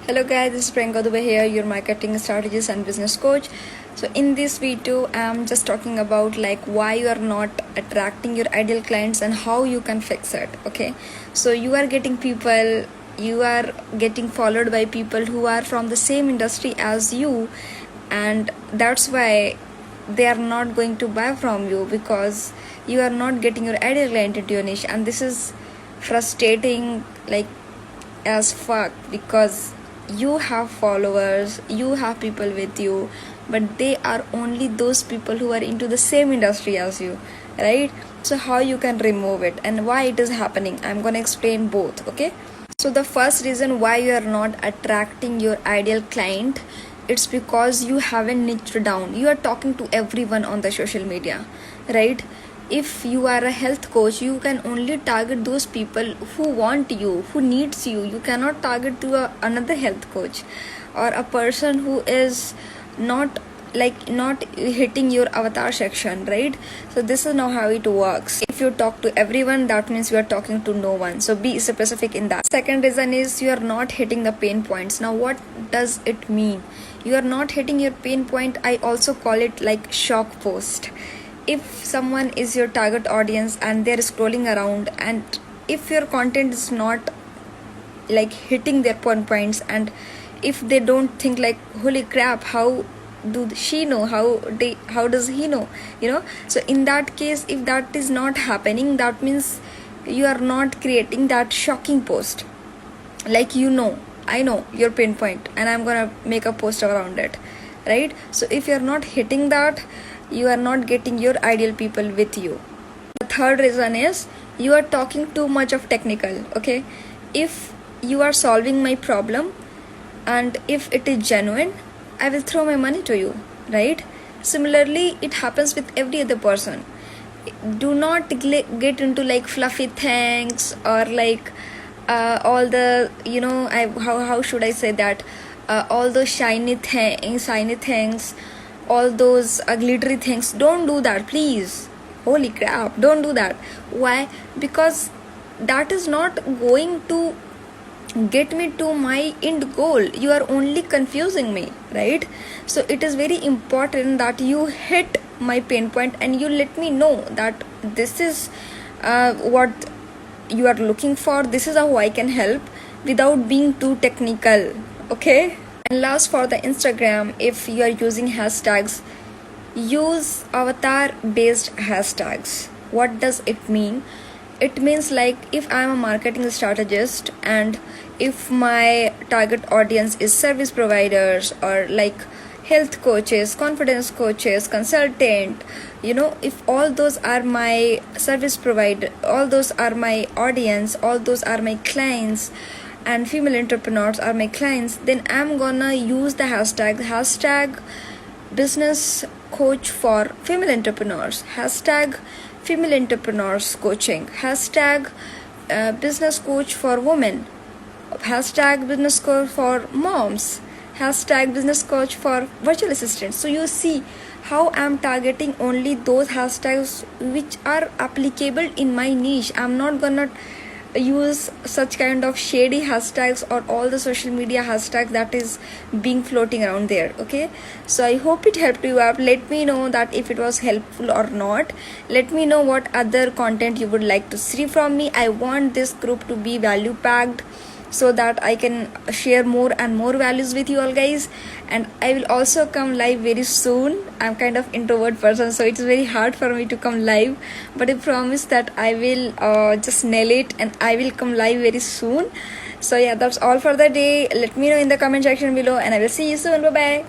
Hello guys, this is Priyanka Dubey here, your marketing strategist and business coach. So in this video, I'm just talking about why you are not attracting your ideal clients and how you can fix it. Okay, so you are getting followed by people who are from the same industry as you, and that's why they are not going to buy from you because you are not getting your ideal client into your niche, and this is frustrating as fuck because you have followers, you have people with you, but they are only those people who are into the same industry as you, right? So how you can remove it and why it is happening, I'm gonna explain both. Okay, so the first reason why you are not attracting your ideal client, it's because you haven't niched down. You are talking to everyone on the social media, right? If you are a health coach, you can only target those people who want you, who needs you. You cannot target to another health coach or a person who is not hitting your avatar section, right? So this is not how it works. If you talk to everyone, that means you are talking to no one. So be specific in that. Second reason is you are not hitting the pain points. Now what does it mean? You are not hitting your pain point. I also call it like shock post. If someone is your target audience and they're scrolling around, and if your content is not hitting their points, and if they don't think holy crap, how do she know, how does he know, so in that case, if that is not happening, that means you are not creating that shocking post. I know your pain point and I'm gonna make a post around it, right? So if you're not hitting that, you are not getting your ideal people with you. The third reason is you are talking too much of technical. Okay, if you are solving my problem and if it is genuine, I will throw my money to you, right? Similarly, it happens with every other person. Do not get into fluffy things or all the how should I say that, all those shiny things, all those glittery things. Don't do that, please. Holy crap, don't do that. Why? Because that is not going to get me to my end goal. You are only confusing me, right? So it is very important that you hit my pain point and you let me know that this is what you are looking for, this is how I can help, without being too technical. Okay, and last, for the Instagram, if you are using hashtags, use avatar based hashtags. What does it mean? It means if I am a marketing strategist and if my target audience is service providers or health coaches, confidence coaches, consultant, if all those are my service provider, all those are my audience, all those are my clients, and female entrepreneurs are my clients, then I'm gonna use the hashtag business coach for female entrepreneurs, hashtag female entrepreneurs coaching, hashtag business coach for women, hashtag business coach for moms, hashtag business coach for virtual assistants. So you see how I'm targeting only those hashtags which are applicable in my niche. I'm not gonna use such kind of shady hashtags or all the social media hashtags that is being floating around there. Okay, so I hope it helped you out. Let me know that if it was helpful or not. Let me know what other content you would like to see from me. I want this group to be value packed so that I can share more and more values with you all guys. And I will also come live very soon. I'm kind of introvert person, so it's very hard for me to come live, but I promise that I will just nail it and I will come live very soon. So yeah, that's all for the day. Let me know in the comment section below and I will see you soon. Bye bye.